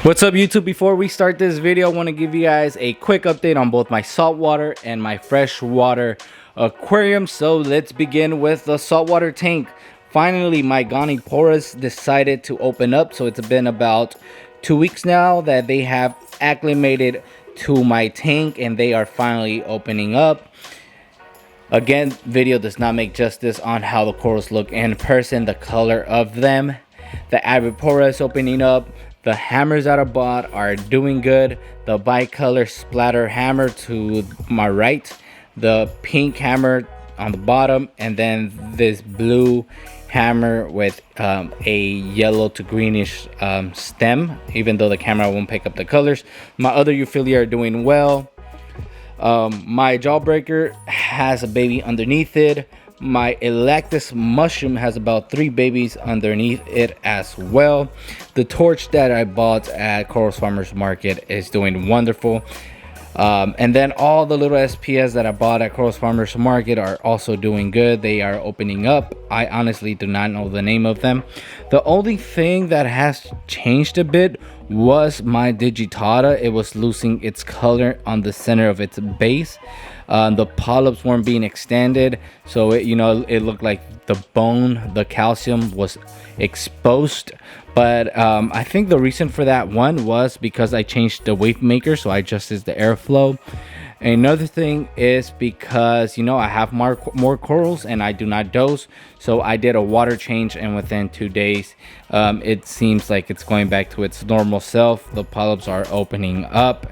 What's up, YouTube? Before we start this video, I want to give you guys a quick update on both my saltwater and my freshwater aquarium. So let's begin with the saltwater tank. Finally, my Goniporus decided to open up. So it's been about 2 weeks now that they have acclimated to my tank and they are finally opening up. Again, video does not make justice on how the corals look in person, the color of them. The Aqurium opening up. The hammers that I bought are doing good. The bicolor splatter hammer to my right, the pink hammer on the bottom, and then this blue hammer with a yellow to greenish stem, even though the camera won't pick up the colors. My other Euphilia are doing well. My jawbreaker has a baby underneath it. My Electus mushroom has about 3 babies underneath it as well. The torch that I bought at Coral Farmers Market is doing wonderful. And then all the little SPS that I bought at Coral Farmers Market are also doing good. They are opening up. I honestly do not know the name of them. The only thing that has changed a bit was my Digitata. It was losing its color on the center of its base. The polyps weren't being extended, so it looked like the bone, the calcium was exposed. But I think the reason for that one was because I changed the wave maker, so I adjusted the airflow. Another thing is because I have more corals and I do not dose, so I did a water change, and within 2 days it seems like it's going back to its normal self. The polyps are opening up.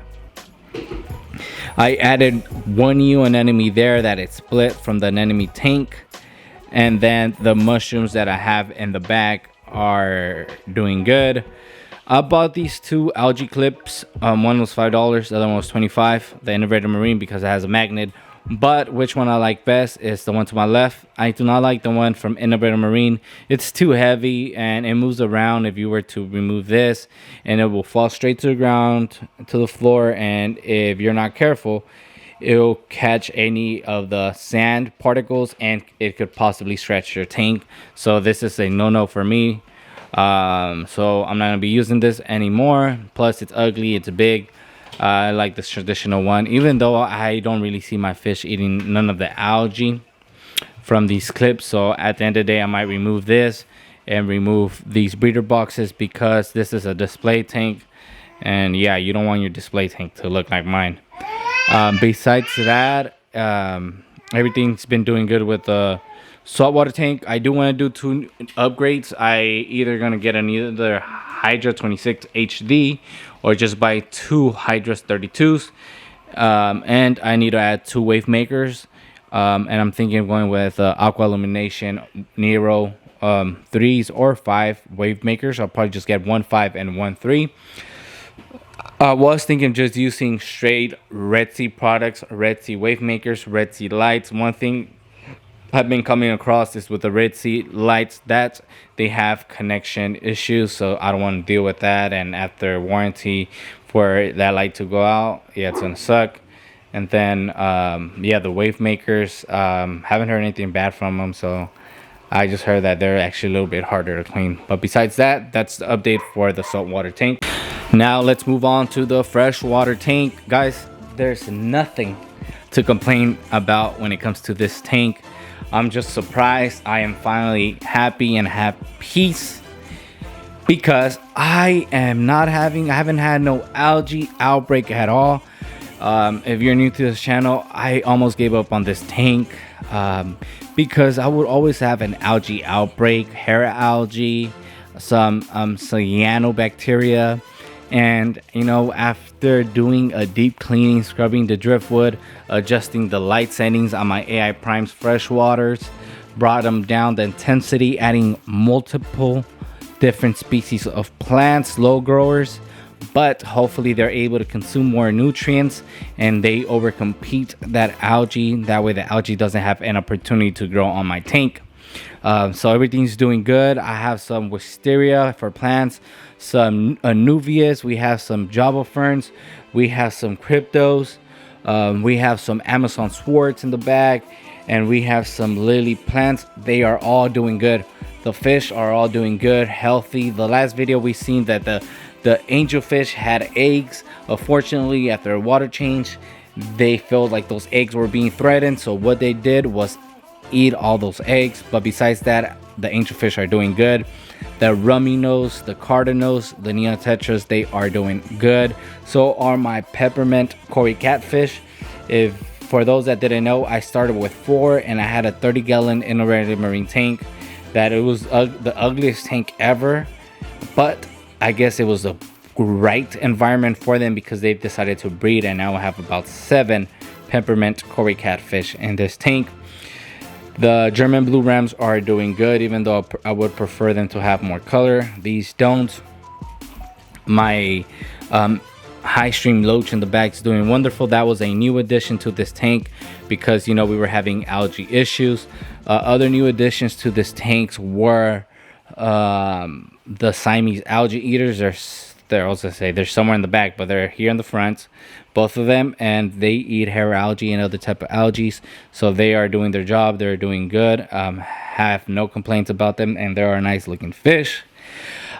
I added one new anemone there that it split from the anemone tank, and then the mushrooms that I have in the bag are doing good. I bought these 2 algae clips. One was $5, the other one was $25. The Innovator Marine because it has a magnet. But which one I like best is the one to my left. I do not like the one from Innovator Marine. It's too heavy and it moves around if you were to remove this, and it will fall straight to the ground, to the floor, and if you're not careful, it'll catch any of the sand particles and it could possibly stretch your tank. So this is a no-no for me. So I'm not gonna be using this anymore. Plus it's ugly, it's big. I like this traditional one, even though I don't really see my fish eating none of the algae from these clips. So at the end of the day, I might remove this and remove these breeder boxes because this is a display tank, and yeah, you don't want your display tank to look like mine. Besides that, everything's been doing good with the saltwater tank. I do want to do 2 upgrades. I either gonna get another Hydra 26 HD or just buy 2 Hydras 32s, and I need to add 2 wave makers, and I'm thinking of going with Aqua Illumination Nero 3s or 5 wave makers. I'll probably just get 1 5 and 1 3. I was thinking just using straight Red Sea products, Red Sea wave makers, Red Sea lights. One thing I've been coming across is with the Red Sea lights that they have connection issues, so I don't want to deal with that, and after warranty for that light to go out, yeah, it's gonna suck. And then yeah, the wave makers, haven't heard anything bad from them, so I just heard that they're actually a little bit harder to clean. But besides that, that's the update for the saltwater tank. Now let's move on to the freshwater tank. Guys, there's nothing to complain about when it comes to this tank. I'm just surprised. I am finally happy and have peace because I haven't had no algae outbreak at all. If you're new to this channel, I almost gave up on this tank because I would always have an algae outbreak, hair algae, some cyanobacteria. And after doing a deep cleaning, scrubbing the driftwood, adjusting the light settings on my AI Primes freshwaters, brought them down the intensity, adding multiple different species of plants, low growers, but hopefully they're able to consume more nutrients and they overcompete that algae. That way the algae doesn't have an opportunity to grow on my tank. So everything's doing good. I have some wisteria for plants, some anuvias, we have some java ferns, we have some cryptos, we have some Amazon swarts in the bag, and we have some lily plants. They are all doing good. The fish are all doing good, healthy. The last video we seen that The angelfish had eggs. Unfortunately, after a water change, they felt like those eggs were being threatened, so what they did was eat all those eggs. But besides that, the angelfish are doing good. The rummy nose, the cardinos, the neotetras, they are doing good. So are my peppermint Cory catfish. If for those that didn't know, I started with 4 and I had a 30-gallon integrated marine tank. That it was the ugliest tank ever, but I guess it was a right environment for them because they've decided to breed, and now I have about 7 peppermint Cory catfish in this tank. The German blue rams are doing good, even though I would prefer them to have more color. These don't. My high stream loach in the back is doing wonderful. That was a new addition to this tank because, you know, we were having algae issues. Other new additions to this tanks were the Siamese algae eaters. They're also say they're somewhere in the back, but they're here in the front, both of them, and they eat hair algae and other type of algae. So they are doing their job. They're doing good. Have no complaints about them, and they are nice looking fish.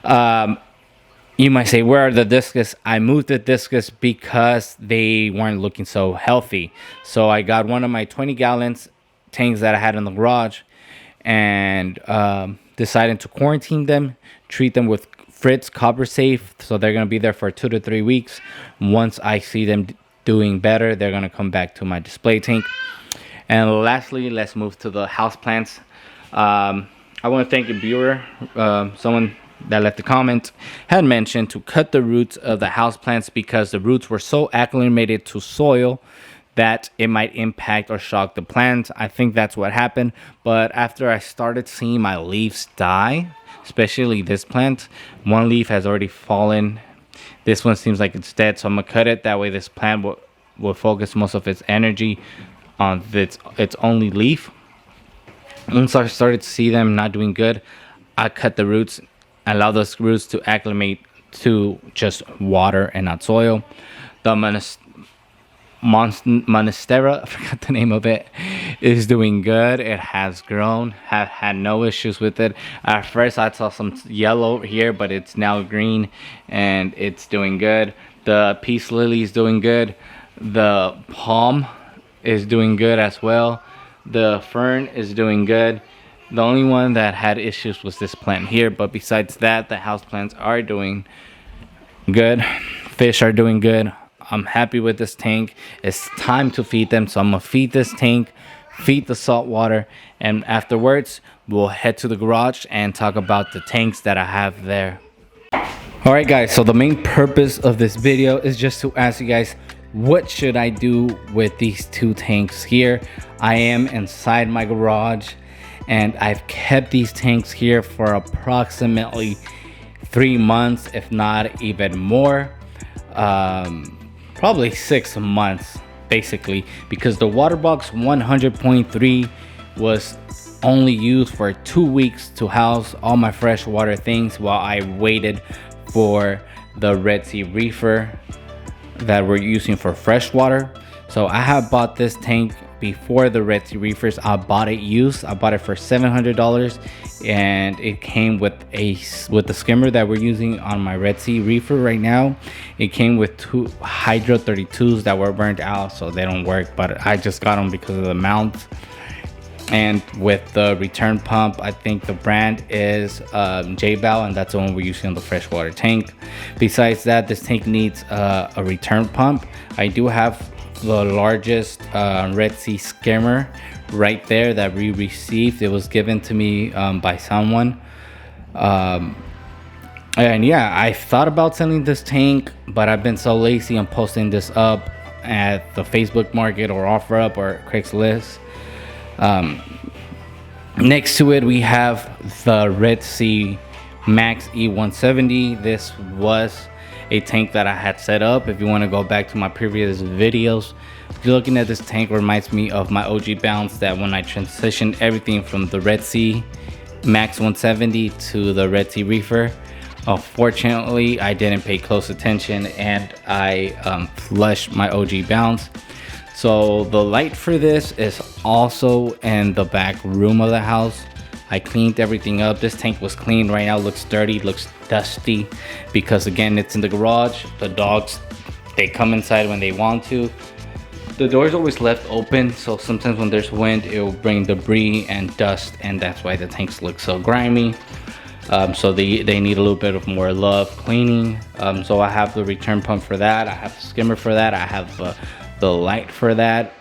You might say, where are the discus? I moved the discus because they weren't looking so healthy. So I got one of my 20 gallons tanks that I had in the garage and decided to quarantine them, treat them with Fritz Copper Safe, so they're going to be there for 2 to 3 weeks. Once I see them doing better, they're going to come back to my display tank. And lastly, let's move to the houseplants. I want to thank a viewer, someone that left a comment, had mentioned to cut the roots of the houseplants because the roots were so acclimated to soil that it might impact or shock the plant. I think that's what happened, but after I started seeing my leaves die, especially this plant, one leaf has already fallen. This one seems like it's dead, so I'm gonna cut it. That way this plant will focus most of its energy on its only leaf. Once I started to see them not doing good, I cut the roots, allow those roots to acclimate to just water and not soil. The Monstera, I forgot the name of it, is doing good. It has grown, have had no issues with it. At first I saw some yellow here, but it's now green and it's doing good. The peace lily is doing good. The palm is doing good as well. The fern is doing good. The only one that had issues was this plant here, but besides that, the house plants are doing good. Fish are doing good. I'm happy with this tank. It's time to feed them, so I'm gonna feed this tank, feed the salt water, and afterwards we'll head to the garage and talk about the tanks that I have there. All right guys, so the main purpose of this video is just to ask you guys, what should I do with these 2 tanks here? I am inside my garage and I've kept these tanks here for approximately 3 months, if not even more. Probably 6 months basically, because the water box 100.3 was only used for 2 weeks to house all my freshwater things while I waited for the Red Sea reefer that we're using for freshwater. So I have bought this tank before the Red Sea reefers. I bought it used. I bought it for $700 and it came with the skimmer that we're using on my Red Sea reefer right now. It came with 2 Hydro 32s that were burnt out, so they don't work, but I just got them because of the mount. And with the return pump, I think the brand is J-Bow, and that's the one we're using on the freshwater tank. Besides that, this tank needs a return pump. I do have the largest Red Sea skimmer right there that we received. It was given to me by someone. And yeah, I thought about selling this tank, but I've been so lazy on posting this up at the Facebook Market or OfferUp or Craigslist. Next to it, we have the Red Sea Max E170. This was a tank that I had set up. If you want to go back to my previous videos, looking at this tank reminds me of my OG bounce, that when I transitioned everything from the Red Sea Max 170 to the Red Sea reefer. Unfortunately, I didn't pay close attention and I flushed my OG bounce. So the light for this is also in the back room of the house. I cleaned everything up. This tank was clean. Right now it looks dirty, looks dusty, because again, it's in the garage. The dogs, they come inside when they want to. The door's always left open, so sometimes when there's wind, it will bring debris and dust, and that's why the tanks look so grimy. So they need a little bit of more love cleaning. So I have the return pump for that. I have the skimmer for that. I have the light for that.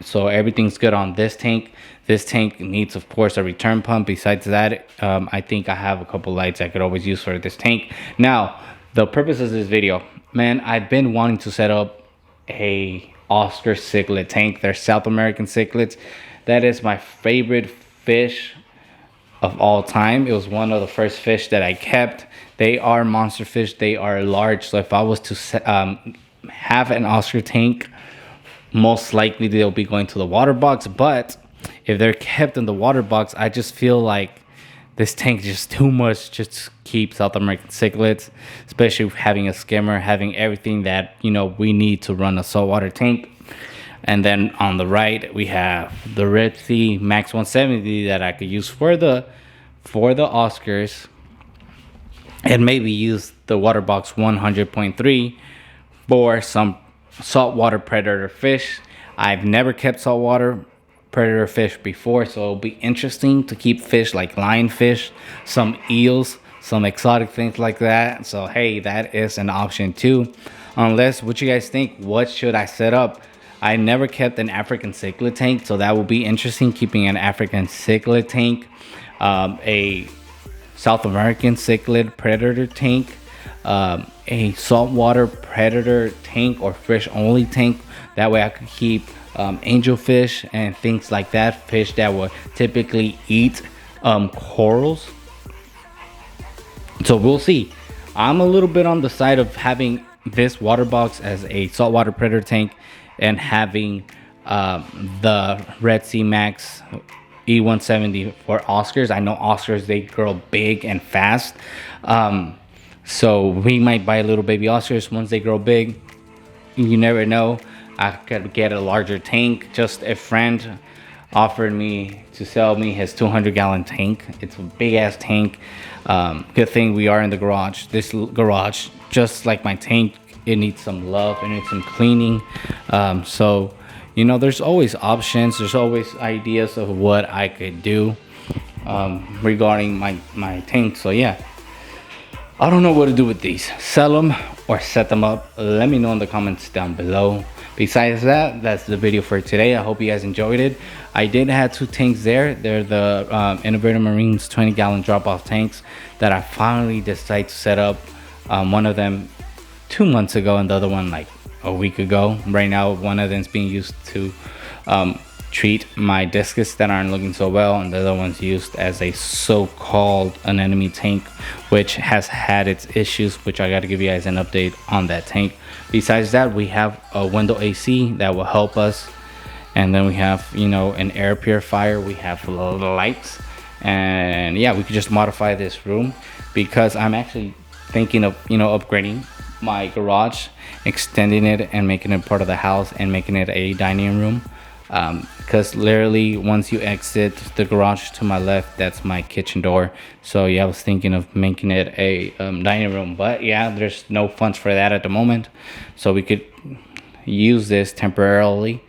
So everything's good on this tank. This tank needs, of course, a return pump. Besides that, I think I have a couple lights I could always use for this tank. Now, the purpose of this video, man, I've been wanting to set up a Oscar cichlid tank. They're South American cichlids. That is my favorite fish of all time. It was one of the first fish that I kept. They are monster fish. They are large. So if I was to have an Oscar tank, most likely they'll be going to the water box. But if they're kept in the water box, I just feel like this tank is just too much just to keep South American cichlids, especially having a skimmer, having everything that, you know, we need to run a saltwater tank. And then on the right, we have the Red Sea Max 170 that I could use for the Oscars, and maybe use the water box 100.3 for some saltwater predator fish. I've never kept saltwater predator fish before, so it'll be interesting to keep fish like lionfish, some eels, some exotic things like that. So hey, that is an option too. Unless, what you guys think? What should I set up? I never kept an African cichlid tank, so that will be interesting, keeping an African cichlid tank, a South American cichlid predator tank, a saltwater predator tank or fish only tank. That way I could keep angelfish and things like that, fish that will typically eat corals. So we'll see. I'm a little bit on the side of having this water box as a saltwater predator tank, and having the Red Sea Max E170 for Oscars. I know Oscars, they grow big and fast. So we might buy little baby Oscars once they grow big. You never know. I could get a larger tank. Just a friend offered me to sell me his 200-gallon tank. It's a big ass tank. Good thing we are in the garage. This garage, just like my tank, it needs some love, it needs some cleaning. So, you know, there's always options. There's always ideas of what I could do regarding my tank. So yeah, I don't know what to do with these. Sell them or set them up. Let me know in the comments down below. Besides that, that's the video for today. I hope you guys enjoyed it. I did have two tanks there. They're the Innovator Marines 20-gallon drop-off tanks that I finally decided to set up. One of them 2 months ago and the other one like a week ago. Right now, one of them is being used to treat my discus that aren't looking so well, and the other one's used as a so-called anemone tank, which has had its issues, which I got to give you guys an update on that tank. Besides that, we have a window AC that will help us, and then we have, you know, an air purifier. We have the lights, and yeah, we could just modify this room, because I'm actually thinking of, you know, upgrading my garage, extending it and making it part of the house and making it a dining room, because literally once you exit the garage to my left, that's my kitchen door. So yeah, I was thinking of making it a dining room, but yeah, there's no funds for that at the moment, so we could use this temporarily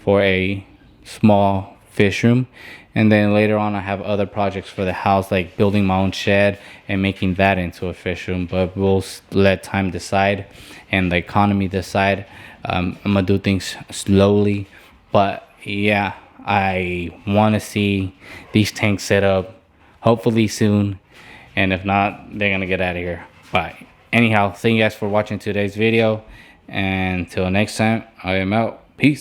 for a small fish room. And then later on, I have other projects for the house, like building my own shed and making that into a fish room. But we'll let time decide and the economy decide. I'm gonna do things slowly, but yeah, I want to see these tanks set up hopefully soon, and if not, they're gonna get out of here. But anyhow, thank you guys for watching today's video, and until next time, I am out. Peace.